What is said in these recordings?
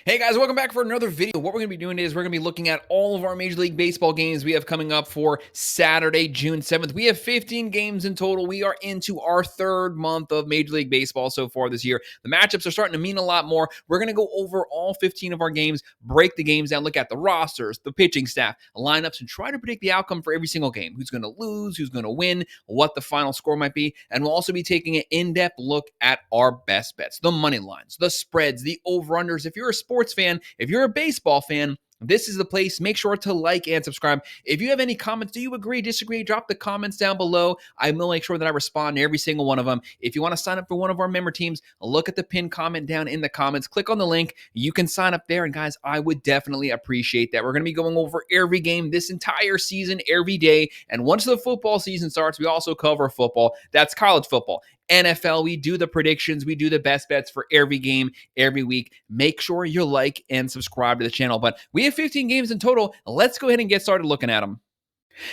Hey guys, welcome back for another video. What we're going to be doing today is we're going to be looking at all of our Major League Baseball games we have coming up for Saturday, June 7th. We have 15 games in total. We are into our third month of Major League Baseball so far this year. The matchups are starting to mean a lot more. We're going to go over all 15 of our games, break the games down, look at the rosters, the pitching staff, lineups, and try to predict the outcome for every single game. Who's going to lose, who's going to win, what the final score might be. And we'll also be taking an in-depth look at our best bets, the money lines, the spreads, the over-unders. If you're a sports fan, if you're a baseball fan, this is the place. Make sure to like and subscribe. If you have any comments, do you agree, disagree, drop the comments down below. I will make sure that I respond to every single one of them. If you want to sign up for one of our member teams, look at the pinned comment down in the comments. Click on the link. You can sign up there. And guys, I would definitely appreciate that. We're going to be going over every game this entire season, every day. And once the football season starts, we also cover football. That's college football. NFL, we do the predictions, we do the best bets for every game, every week. Make sure you like and subscribe to the channel. But we have 15 games in total. Let's go ahead and get started looking at them.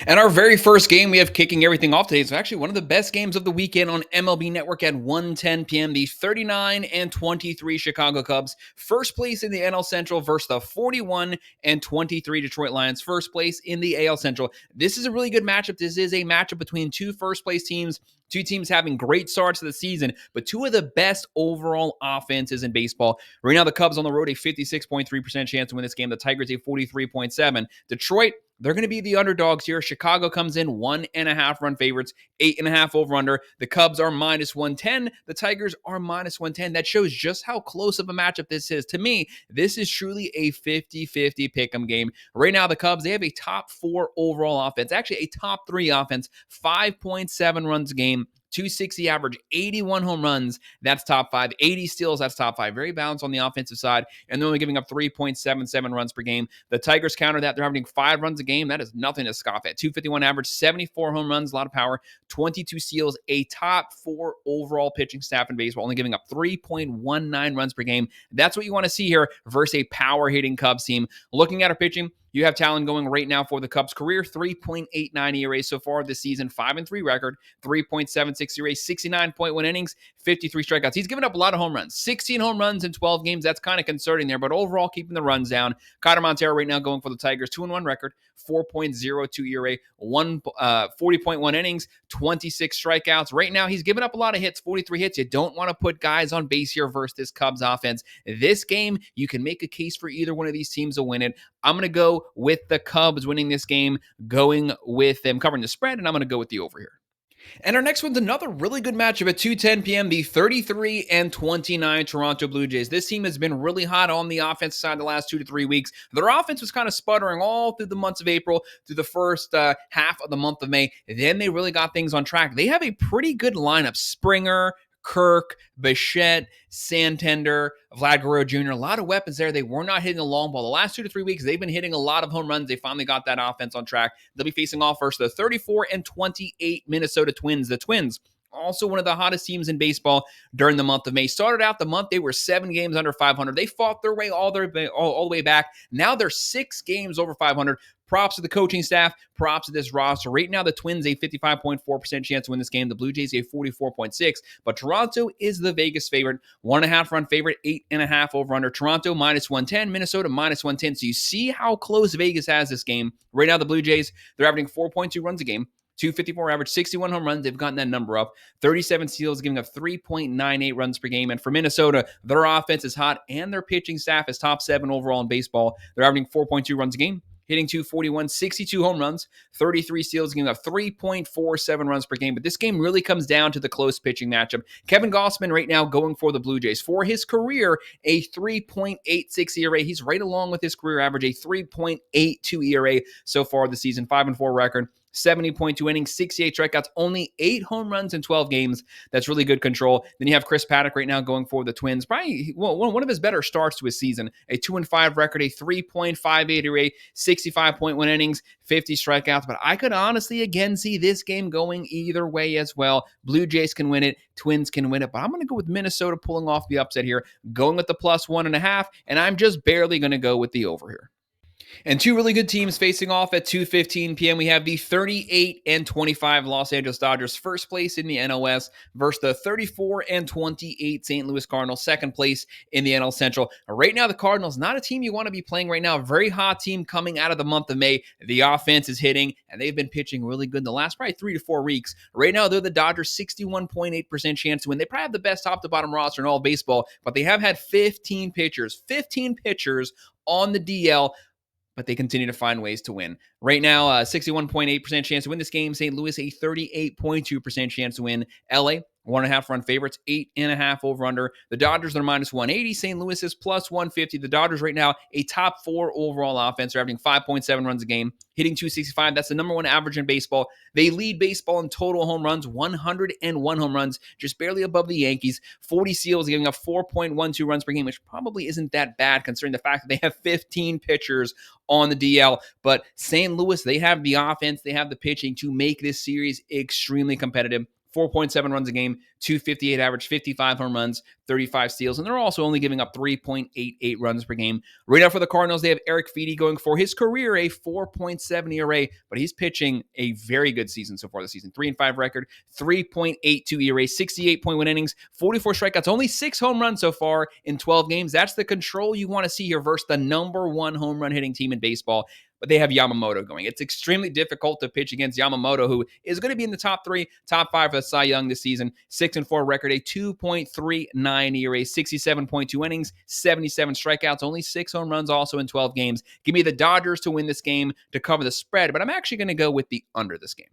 And our very first game we have kicking everything off today is actually one of the best games of the weekend on MLB Network at 1:10 p.m. The 39-23 Chicago Cubs, first place in the NL Central versus the 41-23 Detroit Lions, first place in the AL Central. This is a really good matchup. This is a matchup between two first-place teams. Two teams having great starts to the season, but two of the best overall offenses in baseball. Right now, the Cubs on the road, a 56.3% chance to win this game. The Tigers, a 43.7%. Detroit, they're going to be the underdogs here. Chicago comes in 1.5 run favorites, 8.5 over under. The Cubs are minus 110. The Tigers are minus 110. That shows just how close of a matchup this is. To me, this is truly a 50-50 pick'em game. Right now, the Cubs, they have a top 4 overall offense, actually a top 3 offense, 5.7 runs a game. 260 average, 81 home runs, that's top 5. 80 steals, that's top 5. Very balanced on the offensive side, and they're only giving up 3.77 runs per game. The Tigers counter that. They're having 5 runs a game. That is nothing to scoff at. 251 average, 74 home runs, a lot of power, 22 steals, a top 4 overall pitching staff in baseball, only giving up 3.19 runs per game. That's what you want to see here versus a power-hitting Cubs team. Looking at our pitching, you have talent going right now for the Cubs' career 3.89 ERA so far this season, 5-3 record, 3.76 ERA, 69.1 innings, 53 strikeouts. He's given up a lot of home runs, 16 home runs in 12 games. That's kind of concerning there, but overall keeping the runs down. Carter Montero right now going for the Tigers, 2-1 record, 4.02 ERA, 40.1 innings, 26 strikeouts. Right now he's given up a lot of hits, 43 hits. You don't want to put guys on base here versus this Cubs offense. This game, you can make a case for either one of these teams to win it. I'm going to go with the Cubs winning this game, going with them covering the spread, and I'm going to go with the over here. And our next one's another really good matchup at 2:10 p.m., the 33-29 Toronto Blue Jays. This team has been really hot on the offensive side the last 2 to 3 weeks. Their offense was kind of sputtering all through the months of April, through the first half of the month of May. Then they really got things on track. They have a pretty good lineup. Springer, Kirk, Bichette, Santander, Vlad Guerrero Jr., a lot of weapons there. They were not hitting the long ball. The last 2 to 3 weeks, they've been hitting a lot of home runs. They finally got that offense on track. They'll be facing off versus the 34-28 Minnesota Twins. The Twins, also one of the hottest teams in baseball during the month of May. Started out the month, they were 7 games under 500. They fought their way all the way back. Now they're 6 games over 500. Props to the coaching staff. Props to this roster. Right now, the Twins, a 55.4% chance to win this game. The Blue Jays, a 44.6%. But Toronto is the Vegas favorite. 1.5 run favorite, 8.5 over under. Toronto, minus 110. Minnesota, minus 110. So you see how close Vegas has this game. Right now, the Blue Jays, they're averaging 4.2 runs a game. 254 average, 61 home runs. They've gotten that number up. 37 steals, giving up 3.98 runs per game. And for Minnesota, their offense is hot and their pitching staff is top 7 overall in baseball. They're averaging 4.2 runs a game, hitting 241, 62 home runs, 33 steals, giving up 3.47 runs per game. But this game really comes down to the close pitching matchup. Kevin Gausman right now going for the Blue Jays. For his career, a 3.86 ERA. He's right along with his career average, a 3.82 ERA so far this season, 5-4 record. 70.2 innings, 68 strikeouts, only 8 home runs in 12 games. That's really good control. Then you have Chris Paddock right now going for the Twins. Probably one of his better starts to his season. A 2-5 record, a 3.58 ERA, 65.1 innings, 50 strikeouts. But I could honestly, again, see this game going either way as well. Blue Jays can win it. Twins can win it. But I'm going to go with Minnesota pulling off the upset here, going with the plus 1.5, and I'm just barely going to go with the over here. And two really good teams facing off at 2:15 p.m. We have the 38 and 25 Los Angeles Dodgers, first place in the NOS, versus the 34 and 28 St. Louis Cardinals, second place in the NL Central. Right now, the Cardinals, not a team you want to be playing right now. Very hot team coming out of the month of May. The offense is hitting, and they've been pitching really good in the last probably 3 to 4 weeks. Right now, they're the Dodgers' 61.8% chance to win. They probably have the best top-to-bottom roster in all of baseball, but they have had 15 pitchers on the DL, but they continue to find ways to win. Right now, 61.8% chance to win this game. St. Louis, a 38.2% chance to win. LA, 1.5 run favorites, 8.5 over under. The Dodgers are minus 180. St. Louis is plus 150. The Dodgers right now, a top 4 overall offense. They're averaging 5.7 runs a game, hitting 265. That's the number 1 average in baseball. They lead baseball in total home runs, 101 home runs, just barely above the Yankees. 40 steals, giving up 4.12 runs per game, which probably isn't that bad considering the fact that they have 15 pitchers on the DL. But St. Louis, they have the offense, they have the pitching to make this series extremely competitive. 4.7 runs a game, 258 average, 55 home runs, 35 steals, and they're also only giving up 3.88 runs per game. Right now for the Cardinals, they have Eric Feedy going for his career, a 4.7 ERA, but he's pitching a very good season so far this season. 3-5 record, 3.82 ERA, 68.1 innings, 44 strikeouts, only 6 home runs so far in 12 games. That's the control you want to see here versus the number 1 home run hitting team in baseball. But they have Yamamoto going. It's extremely difficult to pitch against Yamamoto, who is going to be in the top 3, top 5 for the Cy Young this season. 6-4 record, a 2.39 ERA, 67.2 innings, 77 strikeouts, only 6 home runs also in 12 games. Give me the Dodgers to win this game to cover the spread, but I'm actually going to go with the under this game.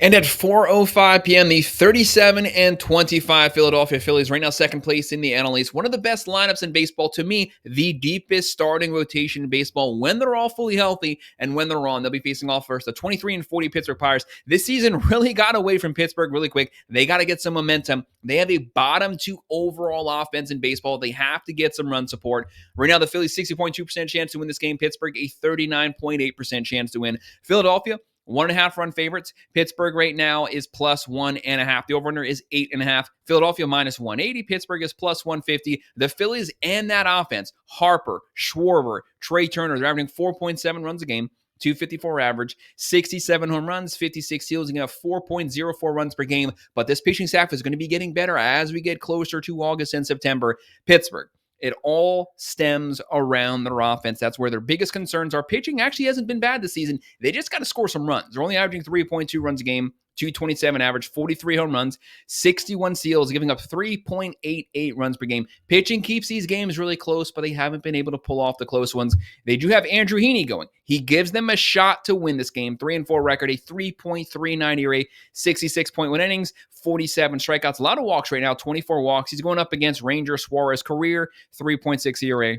And at 4:05 p.m., the 37 and 25 Philadelphia Phillies, right now second place in the NL East. One of the best lineups in baseball. To me, the deepest starting rotation in baseball when they're all fully healthy and when they're on. They'll be facing off first the 23 and 40 Pittsburgh Pirates. This season really got away from Pittsburgh really quick. They got to get some momentum. They have a bottom 2 overall offense in baseball. They have to get some run support. Right now, the Phillies 60.2% chance to win this game. Pittsburgh a 39.8% chance to win. Philadelphia 1.5 run favorites. Pittsburgh right now is plus 1.5. The over-under is 8.5. Philadelphia minus 180. Pittsburgh is plus 150. The Phillies and that offense, Harper, Schwarber, Trey Turner, they're averaging 4.7 runs a game. 254 average, 67 home runs, 56 steals, and you have 4.04 runs per game. But this pitching staff is going to be getting better as we get closer to August and September. Pittsburgh, it all stems around their offense. That's where their biggest concerns are. Pitching actually hasn't been bad this season. They just got to score some runs. They're only averaging 3.2 runs a game, 227 average, 43 home runs, 61 steals, giving up 3.88 runs per game. Pitching keeps these games really close, but they haven't been able to pull off the close ones. They do have Andrew Heaney going. He gives them a shot to win this game. 3-4 record, a 3.39 ERA, 66.1 innings, 47 strikeouts. A lot of walks right now, 24 walks. He's going up against Ranger Suarez, career 3.6 ERA.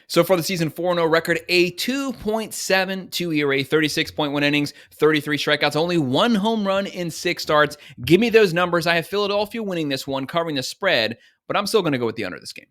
So for the season, 4-0 record, a 2.72 ERA, 36.1 innings, 33 strikeouts, only 1 home run in 6 starts. Give me those numbers. I have Philadelphia winning this one, covering the spread, but I'm still going to go with the under this game.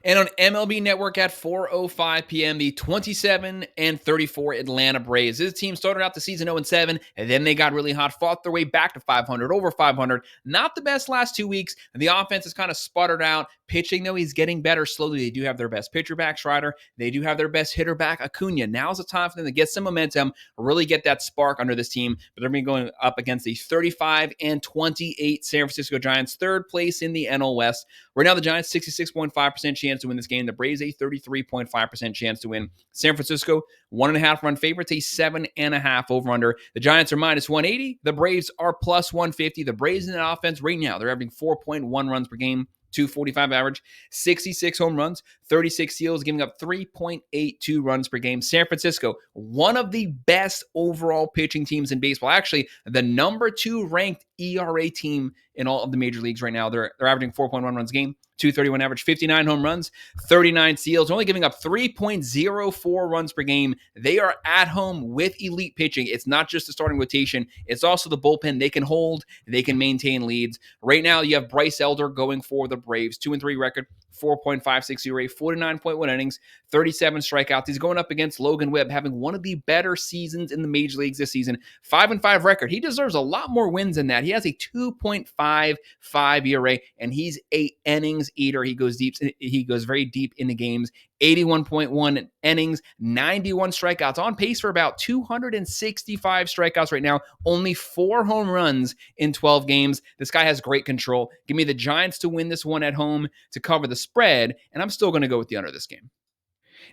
And on MLB Network at 4:05 p.m., the 27 and 34 Atlanta Braves. This team started out the season 0-7, and then they got really hot, fought their way back to 500, over 500. Not the best last 2 weeks. And the offense has kind of sputtered out. Pitching, though, he's getting better slowly. They do have their best pitcher back, Strider. They do have their best hitter back, Acuna. Now's the time for them to get some momentum, really get that spark under this team. But they're going to be going up against the 35 and 28 San Francisco Giants, third place in the NL West. Right now, the Giants, 66.5% chance to win this game. The Braves, a 33.5% chance to win. San Francisco, 1.5 run favorites, a 7.5 over-under. The Giants are minus 180. The Braves are plus 150. The Braves in the offense right now, they're averaging 4.1 runs per game. 245 average, 66 home runs, 36 steals, giving up 3.82 runs per game. San Francisco, one of the best overall pitching teams in baseball. Actually, the number 2 ranked ERA team in all of the major leagues right now. They're averaging 4.1 runs a game, 231 average, 59 home runs, 39 steals, only giving up 3.04 runs per game. They are at home with elite pitching. It's not just the starting rotation. It's also the bullpen. They can hold. They can maintain leads. Right now, you have Bryce Elder going for the Braves. 2-3 record, 4.56 ERA, 49.1 innings, 37 strikeouts. He's going up against Logan Webb, having one of the better seasons in the major leagues this season. 5-5 record. He deserves a lot more wins than that. He has a 2.55 ERA, and he's 8 innings innings eater. He goes deep. He goes very deep into games. 81.1 innings, 91 strikeouts, on pace for about 265 strikeouts right now. Only 4 home runs in 12 games. This guy has great control. Give me the Giants to win this one at home to cover the spread, and I'm still going to go with the under this game.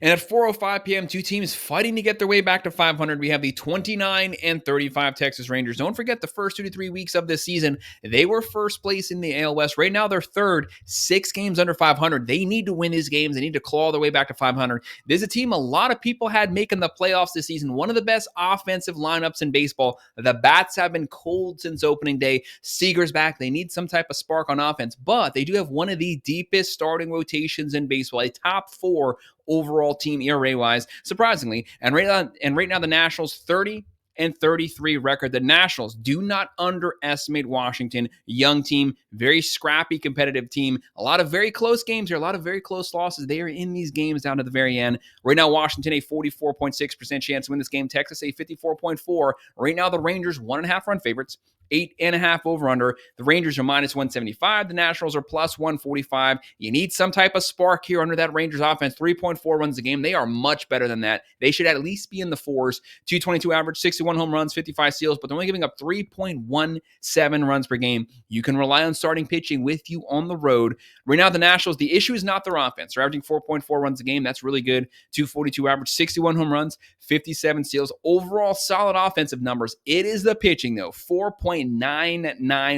And at 4:05 p.m., two teams fighting to get their way back to 500. We have the 29 and 35 Texas Rangers. Don't forget the first 2 to 3 weeks of this season, they were first place in the AL West. Right now, they're third, 6 games under 500. They need to win these games. They need to claw their way back to 500. This is a team a lot of people had making the playoffs this season. One of the best offensive lineups in baseball. The bats have been cold since opening day. Seager's back. They need some type of spark on offense, but they do have one of the deepest starting rotations in baseball, a top 4 overall team ERA wise, surprisingly. And right now the Nationals 30 and 33 record. The Nationals, do not underestimate Washington. Young team, very scrappy, competitive team. A lot of very close games here, a lot of very close losses. They are in these games down to the very end. Right now, Washington, a 44.6% chance to win this game. Texas, a 54.4%. Right now, the Rangers, 1.5 run favorites. 8.5 over under. The Rangers are minus 175. The Nationals are plus 145. You need some type of spark here under that Rangers offense. 3.4 runs a game. They are much better than that. They should at least be in the 4s. 222 average, 61 home runs, 55 steals, but they're only giving up 3.17 runs per game. You can rely on starting pitching with you on the road. Right now, the Nationals, the issue is not their offense. They're averaging 4.4 runs a game. That's really good. 242 average, 61 home runs, 57 steals. Overall, solid offensive numbers. It is the pitching, though. 4.99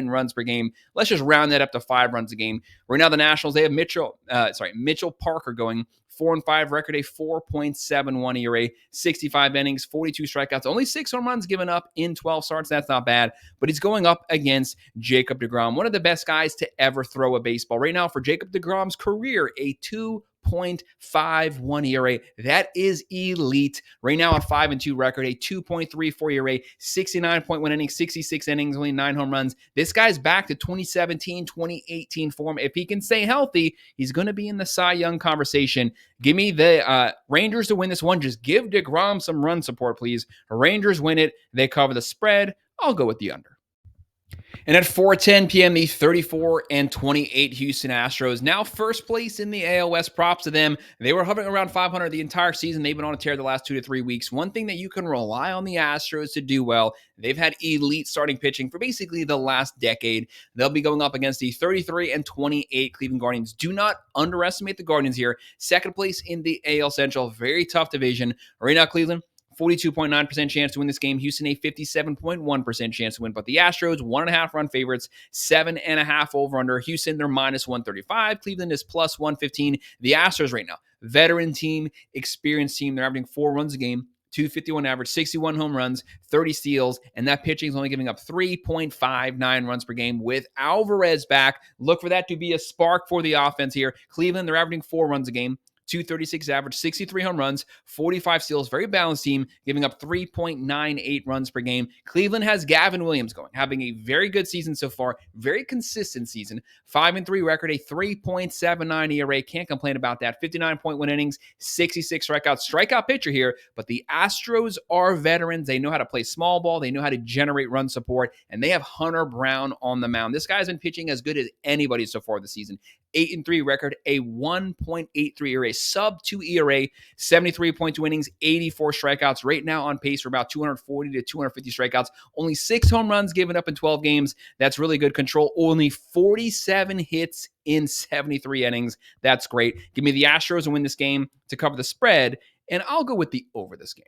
runs per game. Let's just round that up to 5 runs a game. Right now, the Nationals, they have Mitchell Parker going 4-5 record, a 4.71 ERA, 65 innings, 42 strikeouts, only 6 home runs given up in 12 starts. That's not bad, but he's going up against Jacob deGrom, one of the best guys to ever throw a baseball. Right now, for Jacob deGrom's career, a 2.51 ERA. That is elite. Right now, a 5-2 record, a 2.34 ERA, 69.1 innings, 66 innings, only 9 home runs. This guy's back to 2017, 2018 form. If he can stay healthy, he's going to be in the Cy Young conversation. Give me the Rangers to win this one. Just give deGrom some run support, please. Rangers win it. They cover the spread. I'll go with the under. And at 4:10 p.m., the 34 and 28 Houston Astros, now first place in the AL West. Props to them. They were hovering around 500 the entire season. They've been on a tear the last 2 to 3 weeks. One thing that you can rely on the Astros to do well, they've had elite starting pitching for basically the last decade. They'll be going up against the 33 and 28 Cleveland Guardians. Do not underestimate the Guardians here. Second place in the AL Central. Very tough division. Right now, Cleveland, 42.9% chance to win this game. Houston, a 57.1% chance to win. But the Astros, 1.5 run favorites, 7.5 over under. Houston, they're minus 135. Cleveland is plus 115. The Astros right now, veteran team, experienced team. They're averaging 4 runs a game, 251 average, 61 home runs, 30 steals, and that pitching is only giving up 3.59 runs per game. With Alvarez back, look for that to be a spark for the offense here. Cleveland, they're averaging 4 runs a game, 236 average, 63 home runs, 45 steals. Very balanced team, giving up 3.98 runs per game. Cleveland has Gavin Williams going, having a very good season so far, very consistent season. 5-3 record, a 3.79 ERA. Can't complain about that. 59.1 innings, 66 strikeouts. Strikeout pitcher here, but the Astros are veterans. They know how to play small ball. They know how to generate run support, and they have Hunter Brown on the mound. This guy's been pitching as good as anybody so far this season. 8-3 record, a 1.83 ERA, sub 2 ERA, 73.2 innings, 84 strikeouts. Right now on pace for about 240 to 250 strikeouts. Only 6 home runs given up in 12 games. That's really good control. Only 47 hits in 73 innings. That's great. Give me the Astros and win this game to cover the spread, and I'll go with the over this game.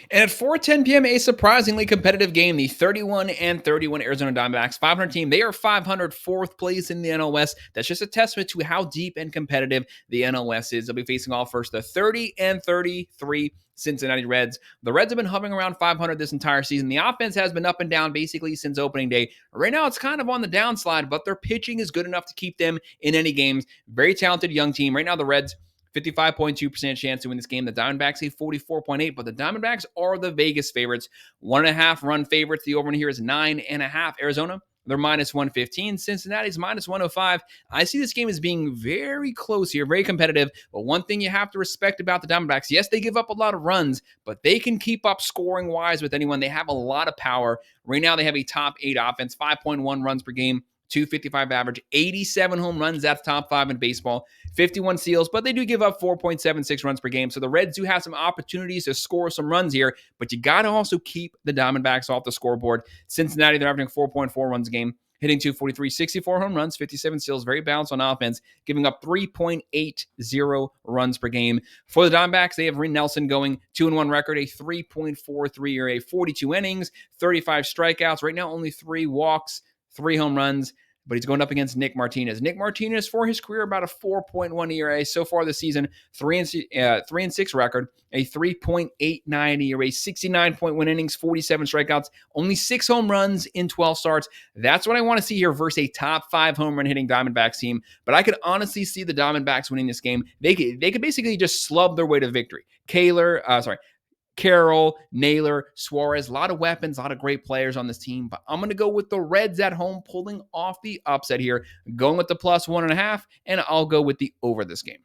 And at 4:10 p.m., a surprisingly competitive game. The 31 and 31 Arizona Diamondbacks, 500 team. They are 500, 4th place in the NL West. That's just a testament to how deep and competitive the NL West is. They'll be facing off first the 30 and 33 Cincinnati Reds. The Reds have been hovering around 500 this entire season. The offense has been up and down basically since opening day. Right now, it's kind of on the downslide, but their pitching is good enough to keep them in any games. Very talented young team. Right now, the Reds, 55.2% chance to win this game. The Diamondbacks, a 44.8%, but the Diamondbacks are the Vegas favorites. 1.5 run favorites. The over here is 9.5. Arizona, they're minus 115. Cincinnati's minus 105. I see this game as being very close here, very competitive. But one thing you have to respect about the Diamondbacks, yes, they give up a lot of runs, but they can keep up scoring-wise with anyone. They have a lot of power. Right now, they have a top 8 offense, 5.1 runs per game, .255 average, 87 home runs. That's top 5 in baseball. 51 steals, but they do give up 4.76 runs per game. So the Reds do have some opportunities to score some runs here, but you got to also keep the Diamondbacks off the scoreboard. Cincinnati, they're averaging 4.4 runs a game, hitting .243, 64 home runs, 57 steals, very balanced on offense, giving up 3.80 runs per game. For the Diamondbacks, they have Rin Nelson going 2-1 record, a 3.43 ERA, 42 innings, 35 strikeouts. Right now, only 3 walks, 3 home runs, but he's going up against Nick Martinez. Nick Martinez, for his career, about a 4.1 ERA. So far this season, 3-6 record, a 3.89 ERA, 69.1 innings, 47 strikeouts, only 6 home runs in 12 starts. That's what I want to see here versus a top 5 home run hitting Diamondbacks team. But I could honestly see the Diamondbacks winning this game. They could basically just slub their way to victory. Carroll, Naylor, Suarez, a lot of weapons, a lot of great players on this team. But I'm going to go with the Reds at home, pulling off the upset here, going with the +1.5, and I'll go with the over this game.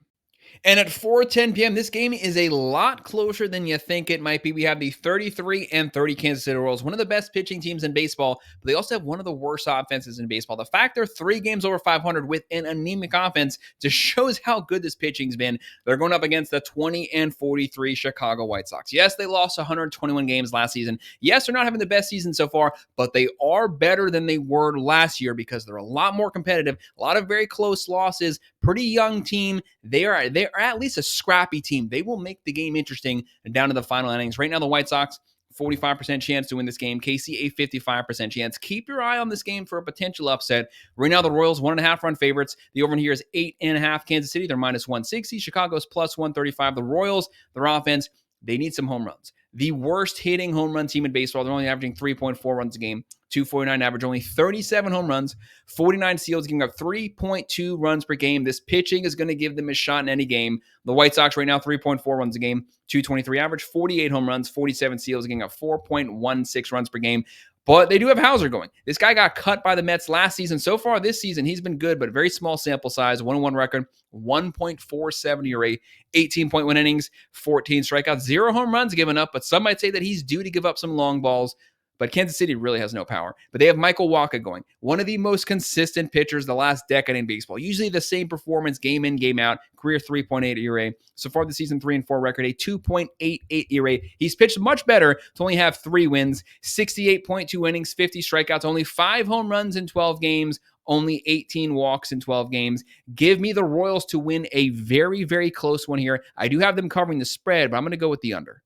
And at 4:10 p.m., this game is a lot closer than you think it might be. We have the 33-30 Kansas City Royals, one of the best pitching teams in baseball, but they also have one of the worst offenses in baseball. The fact they're 3 games over 500 with an anemic offense just shows how good this pitching's been. They're going up against the 20-43 Chicago White Sox. Yes, they lost 121 games last season. Yes, they're not having the best season so far, but they are better than they were last year because they're a lot more competitive, a lot of very close losses, pretty young team. They are at least a scrappy team. They will make the game interesting down to the final innings. Right now, the White Sox, 45% chance to win this game. KC, a 55% chance. Keep your eye on this game for a potential upset. Right now, the Royals, 1.5 run favorites. The over here is 8.5. Kansas City, they're -160. Chicago's +135. The Royals, their offense, they need some home runs. The worst hitting home run team in baseball. They're only averaging 3.4 runs a game. 249 average, only 37 home runs, 49 steals, giving up 3.2 runs per game. This pitching is going to give them a shot in any game. The White Sox right now, 3.4 runs a game, 223 average, 48 home runs, 47 steals, giving up 4.16 runs per game. But they do have Hauser going. This guy got cut by the Mets last season. So far this season, he's been good, but very small sample size. 1-1 record, 1.47 ERA, 18.1 innings, 14 strikeouts, 0 home runs given up. But some might say that he's due to give up some long balls. But Kansas City really has no power. But they have Michael Wacha going, one of the most consistent pitchers the last decade in baseball. Usually the same performance game in, game out. Career 3.8 ERA. So far this season, 3-4 record, a 2.88 ERA. He's pitched much better to only have 3 wins, 68.2 innings, 50 strikeouts, only 5 home runs in 12 games, only 18 walks in 12 games. Give me the Royals to win a very, very close one here. I do have them covering the spread, but I'm going to go with the under.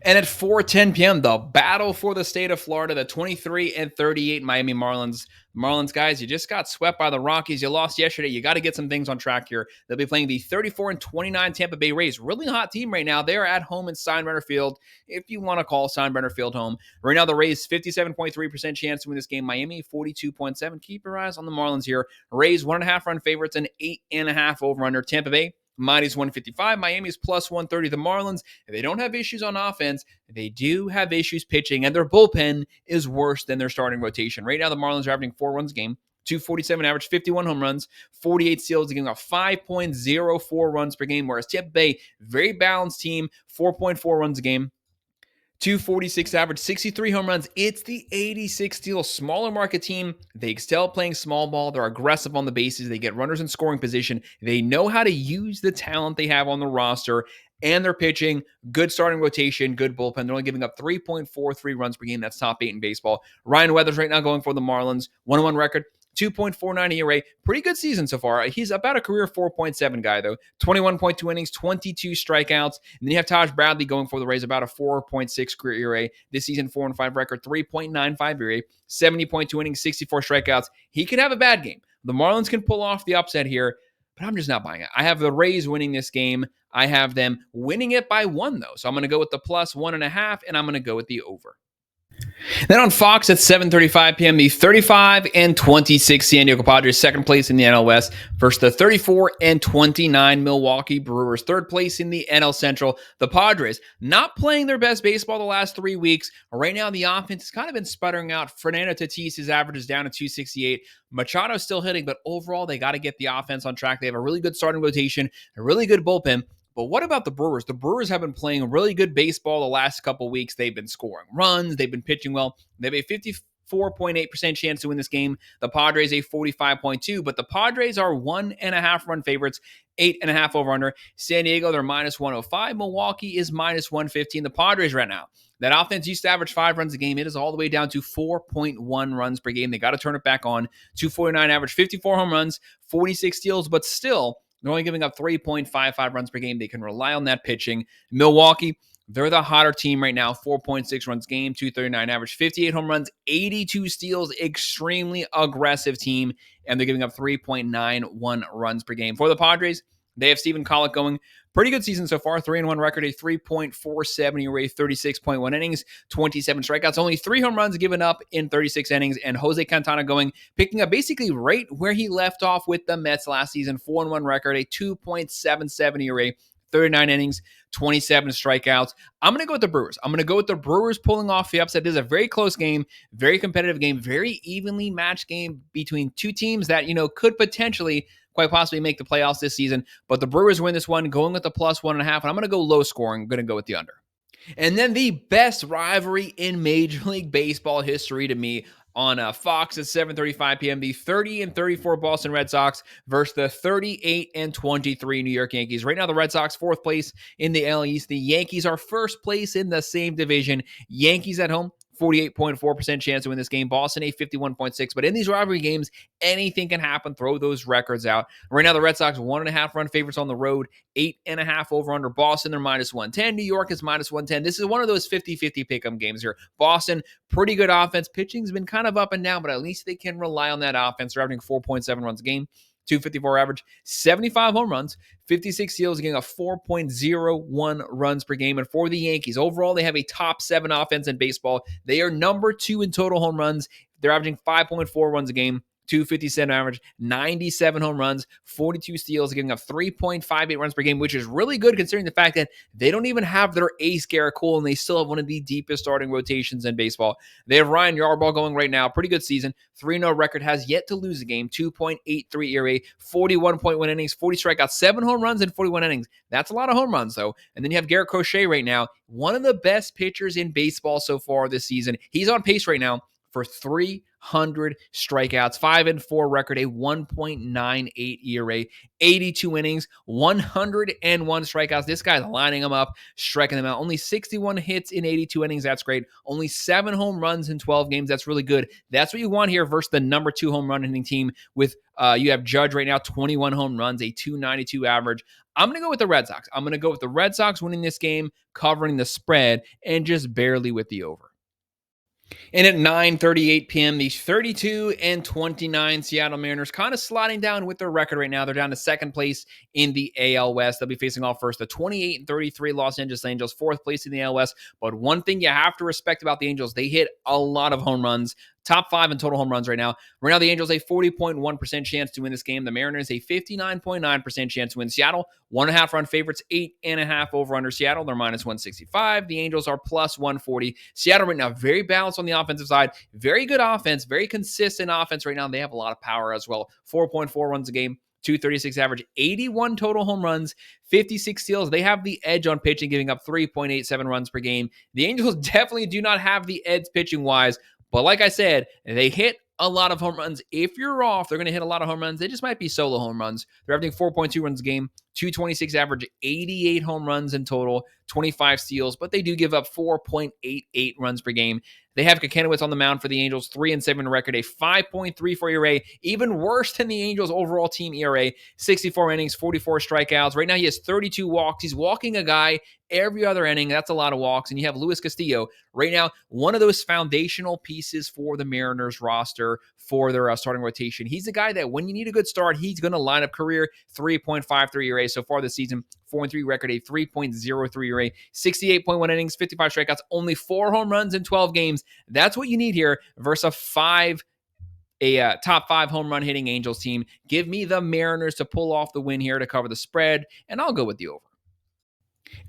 And at 4:10 p.m., the battle for the state of Florida, the 23-38 Miami Marlins. Marlins, guys, you just got swept by the Rockies. You lost yesterday. You got to get some things on track here. They'll be playing the 34-29 Tampa Bay Rays. Really hot team right now. They're at home in Steinbrenner Field, if you want to call Steinbrenner Field home. Right now, the Rays, 57.3% chance to win this game. Miami, 42.7%. Keep your eyes on the Marlins here. Rays, 1.5 run favorites and 8.5 over-under. Tampa Bay, -155. Miami's +130. The Marlins, if they don't have issues on offense, they do have issues pitching, and their bullpen is worse than their starting rotation. Right now, the Marlins are averaging 4 runs a game, 247 average, 51 home runs, 48 steals, giving up 5.04 runs per game, whereas Tampa Bay, very balanced team, 4.4 runs a game, 246 average, 63 home runs. It's the 86 steal, smaller market team. They excel playing small ball. They're aggressive on the bases. They get runners in scoring position. They know how to use the talent they have on the roster, and they're pitching. Good starting rotation, good bullpen. They're only giving up 3.43 runs per game. That's top 8 in baseball. Ryan Weathers right now going for the Marlins. 1-1 record, 2.49 ERA. Pretty good season so far. He's about a career 4.7 guy, though. 21.2 innings, 22 strikeouts. And then you have Taj Bradley going for the Rays, about a 4.6 career ERA. This season, 4-5 record, 3.95 ERA, 70.2 innings, 64 strikeouts. He could have a bad game. The Marlins can pull off the upset here, but I'm just not buying it. I have the Rays winning this game. I have them winning it by 1, though. So I'm going to go with the +1.5, and I'm going to go with the over. Then on Fox at 7:35 p.m., the 35-26 San Diego Padres, second place in the NL West, versus the 34-29 Milwaukee Brewers, third place in the NL Central. The Padres not playing their best baseball the last 3 weeks. Right now, the offense has kind of been sputtering out. Fernando Tatis' average is down to 268. Machado's still hitting, but overall, they got to get the offense on track. They have a really good starting rotation, a really good bullpen. But what about the Brewers? The Brewers have been playing really good baseball the last couple weeks. They've been scoring runs. They've been pitching well. They have a 44.8% chance to win this game. The Padres a 45.2, but the Padres are 1.5 run favorites, 8.5 over under. San Diego, they're minus 105. Milwaukee is minus 115. The Padres right now, that offense used to average 5 runs a game. It is all the way down to 4.1 runs per game. They got to turn it back on. 249 average, 54 home runs, 46 steals, but still, they're only giving up 3.55 runs per game. They can rely on that pitching. Milwaukee, they're the hotter team right now. 4.6 runs game, 239 average, 58 home runs, 82 steals. Extremely aggressive team, and they're giving up 3.91 runs per game. For the Padres, they have Stephen Collick going. Pretty good season so far. 3-1 record, a 3.47 ERA, 36.1 innings, 27 strikeouts. Only 3 home runs given up in 36 innings. And Jose Quintana going, picking up basically right where he left off with the Mets last season. 4-1 record, a 2.77 ERA, 39 innings, 27 strikeouts. I'm going to go with the Brewers. I'm going to go with the Brewers pulling off the upset. This is a very close game, very competitive game, very evenly matched game between two teams that, could potentially quite possibly make the playoffs this season. But the Brewers win this one, going with the plus 1.5. And I'm going to go low scoring. I'm going to go with the under. And then the best rivalry in Major League Baseball history to me on Fox at 7:35 p.m. The 30-34 Boston Red Sox versus the 38-23 New York Yankees. Right now, the Red Sox 4th place in the AL East. The Yankees are 1st place in the same division. Yankees at home, 48.4% chance to win this game. Boston, a 51.6. But in these rivalry games, anything can happen. Throw those records out. Right now, the Red Sox 1.5 run favorites on the road, 8.5 over under. Boston, they're minus 110. New York is minus 110. This is one of those 50-50 pick-em games here. Boston, pretty good offense. Pitching's been kind of up and down, but at least they can rely on that offense. They're averaging 4.7 runs a game. 254 average, 75 home runs, 56 steals, getting a 4.01 runs per game. And for the Yankees, overall, they have a top 7 offense in baseball. They are number 2 in total home runs. They're averaging 5.4 runs a game. 257 average, 97 home runs, 42 steals, giving up 3.58 runs per game, which is really good considering the fact that they don't even have their ace Garrett Cole, and they still have one of the deepest starting rotations in baseball. They have Ryan Yarbrough going right now. Pretty good season. 3-0 record, has yet to lose a game. 2.83 ERA, 41.1 innings, 40 strikeouts, 7 home runs in 41 innings. That's a lot of home runs, though. And then you have Garrett Crochet right now, one of the best pitchers in baseball so far this season. He's on pace right now for 300 strikeouts, 5-4 record, a 1.98 ERA, 82 innings, 101 strikeouts. This guy's lining them up, striking them out. Only 61 hits in 82 innings. That's great. Only 7 home runs in 12 games. That's really good. That's what you want here versus the number 2 home run hitting team with you have Judge right now, 21 home runs, a 292 average. I'm going to go with the Red Sox. I'm going to go with the Red Sox winning this game, covering the spread, and just barely with the over. And at 9:38 p.m., the 32-29 Seattle Mariners kind of sliding down with their record right now. They're down to 2nd place in the AL West. They'll be facing off first the 28-33 Los Angeles Angels, 4th place in the AL West. But one thing you have to respect about the Angels, they hit a lot of home runs. Top 5 in total home runs right now. Right now, the Angels a 40.1% chance to win this game. The Mariners a 59.9% chance to win. Seattle, 1.5 run favorites, 8.5 over under Seattle. They're minus 165. The Angels are plus 140. Seattle right now, very balanced on the offensive side. Very good offense, very consistent offense right now. They have a lot of power as well. 4.4 runs a game. 236 average, 81 total home runs, 56 steals. They have the edge on pitching, giving up 3.87 runs per game. The Angels definitely do not have the edge pitching-wise, but like I said, they hit a lot of home runs. If you're off, they're going to hit a lot of home runs. They just might be solo home runs. They're averaging 4.2 runs a game, 226 average, 88 home runs in total, 25 steals, but they do give up 4.88 runs per game. They have Kekenowitz on the mound for the Angels, 3-7 record, a 5.34 ERA, even worse than the Angels' overall team ERA, 64 innings, 44 strikeouts. Right now, he has 32 walks. He's walking a guy every other inning. That's a lot of walks. And you have Luis Castillo, right now, one of those foundational pieces for the Mariners roster for their starting rotation. He's the guy that when you need a good start, he's going to line up career 3.53 ERA so far this season, 4-3 record, a 3.03 ERA, 68.1 innings, 55 strikeouts, only 4 home runs in 12 games. That's what you need here versus a top 5 home run hitting Angels team. Give me the Mariners to pull off the win here to cover the spread, and I'll go with the over.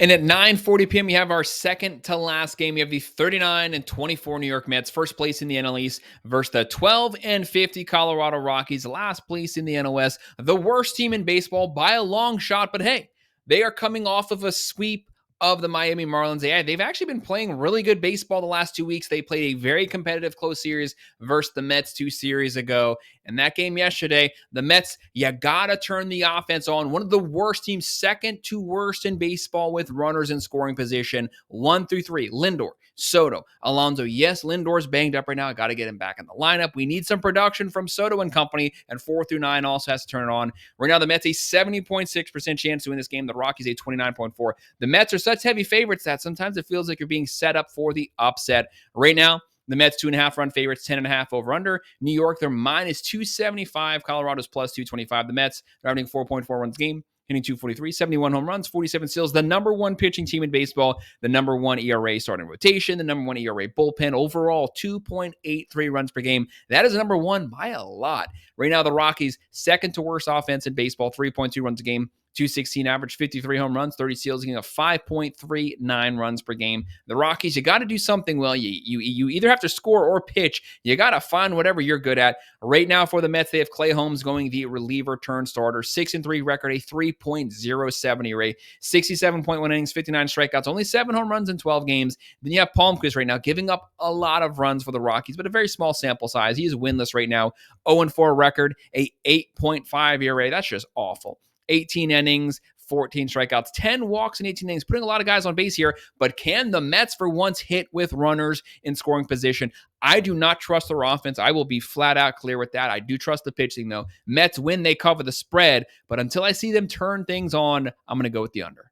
And at 9:40 p.m., you have our second to last game. You have the 39-24 New York Mets, 1st place in the NL East, versus the 12-50 Colorado Rockies, last place in the NL West. The worst team in baseball by a long shot, but hey, they are coming off of a sweep of the Miami Marlins. Yeah, they've actually been playing really good baseball the last 2 weeks. They played a very competitive close series versus the Mets 2 series ago. And that game yesterday, the Mets, you got to turn the offense on. One of the worst teams, second to worst in baseball with runners in scoring position, 1 through 3. Lindor, Soto, Alonso. Yes, Lindor's banged up right now. I got to get him back in the lineup. We need some production from Soto and company. And 4 through 9 also has to turn it on. Right now, the Mets a 70.6% chance to win this game. The Rockies a 29.4%. The Mets are such heavy favorites that sometimes it feels like you're being set up for the upset. Right now, the Mets 2.5-run favorites, 10.5 over under. New York, they're minus 275. Colorado's plus 225. The Mets, they're averaging 4.4 runs a game, hitting 243, 71 home runs, 47 steals. The number one pitching team in baseball, the number one ERA starting rotation, the number one ERA bullpen. Overall, 2.83 runs per game. That is number one by a lot. Right now, the Rockies, second to worst offense in baseball, 3.2 runs a game. 216 average, 53 home runs, 30 steals, getting a 5.39 runs per game. The Rockies, you got to do something well. You either have to score or pitch. You got to find whatever you're good at. Right now for the Mets, they have Clay Holmes going the reliever turn starter, 6-3 record, a 3.07 ERA, 67.1 innings, 59 strikeouts, only 7 home runs in 12 games. Then you have Palmquist right now giving up a lot of runs for the Rockies, but a very small sample size. He is winless right now, 0-4 record, a 8.5 ERA. That's just awful. 18 innings, 14 strikeouts, 10 walks in 18 innings, putting a lot of guys on base here. But can the Mets for once hit with runners in scoring position? I do not trust their offense. I will be flat out clear with that. I do trust the pitching, though. Mets win, they cover the spread. But until I see them turn things on, I'm going to go with the under.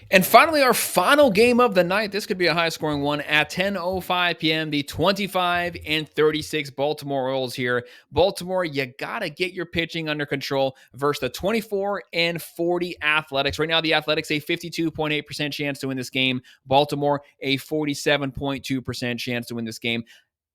And finally, our final game of the night. This could be a high-scoring one at 10:05 p.m. The 25-36 Baltimore Orioles here. Baltimore, you gotta get your pitching under control versus the 24-40 Athletics. Right now, the Athletics a 52.8% chance to win this game. Baltimore a 47.2% chance to win this game.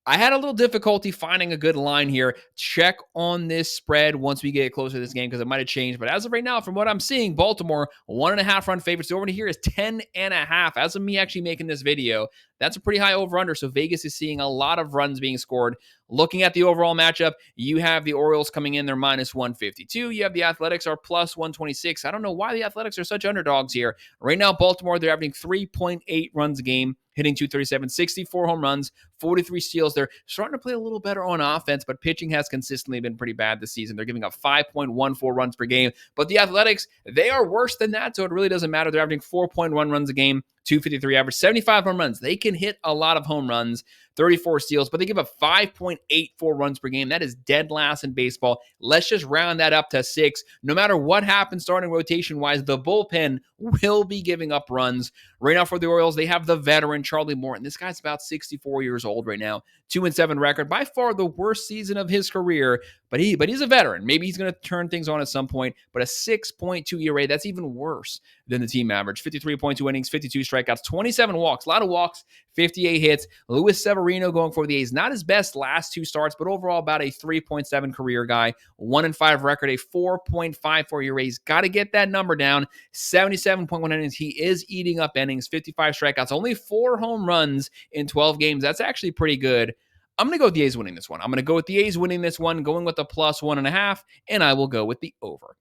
I had a little difficulty finding a good line here. Check on this spread once we get closer to this game because it might have changed. But as of right now, from what I'm seeing, Baltimore, 1.5-run favorites. The over here is 10.5. As of me actually making this video, that's a pretty high over-under. So Vegas is seeing a lot of runs being scored. Looking at the overall matchup, you have the Orioles coming in, they're minus 152. You have the Athletics are plus 126. I don't know why the Athletics are such underdogs here. Right now, Baltimore, they're averaging 3.8 runs a game, hitting 237, 64 home runs, 43 steals. They're starting to play a little better on offense, but pitching has consistently been pretty bad this season. They're giving up 5.14 runs per game. But the Athletics, they are worse than that, so it really doesn't matter. They're averaging 4.1 runs a game, 253 average, 75 home runs. They can hit a lot of home runs, 34 steals, but they give up 5.84 runs per game. That is dead last in baseball. Let's just round that up to 6. No matter what happens starting rotation-wise, the bullpen will be giving up runs. Right now for the Orioles, they have the veteran Charlie Morton. This guy's about 64 years old right now. 2-7 record, by far the worst season of his career, but he's a veteran. Maybe he's going to turn things on at some point, but a 6.2 ERA, that's even worse than the team average. 53.2 innings, 52 strikeouts, 27 walks, a lot of walks, 58 hits. Luis Severino going for the A's. Not his best last 2 starts, but overall about a 3.7 career guy. 1-5 record, a 4.54 ERA. He's got to get that number down. 77.1 innings. He is eating up innings, 55 strikeouts, only 4 home runs in 12 games. That's actually pretty good. I'm going to go with the A's winning this one. I'm going to go with the A's winning this one, going with the plus 1.5, and I will go with the over.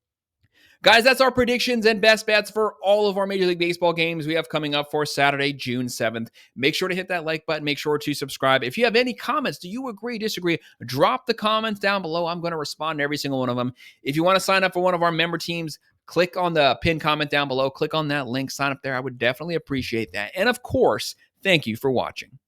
Guys, that's our predictions and best bets for all of our Major League Baseball games we have coming up for Saturday, June 7th. Make sure to hit that like button. Make sure to subscribe. If you have any comments, do you agree, disagree? Drop the comments down below. I'm going to respond to every single one of them. If you want to sign up for one of our member teams, click on the pinned comment down below. Click on that link. Sign up there. I would definitely appreciate that. And of course, thank you for watching.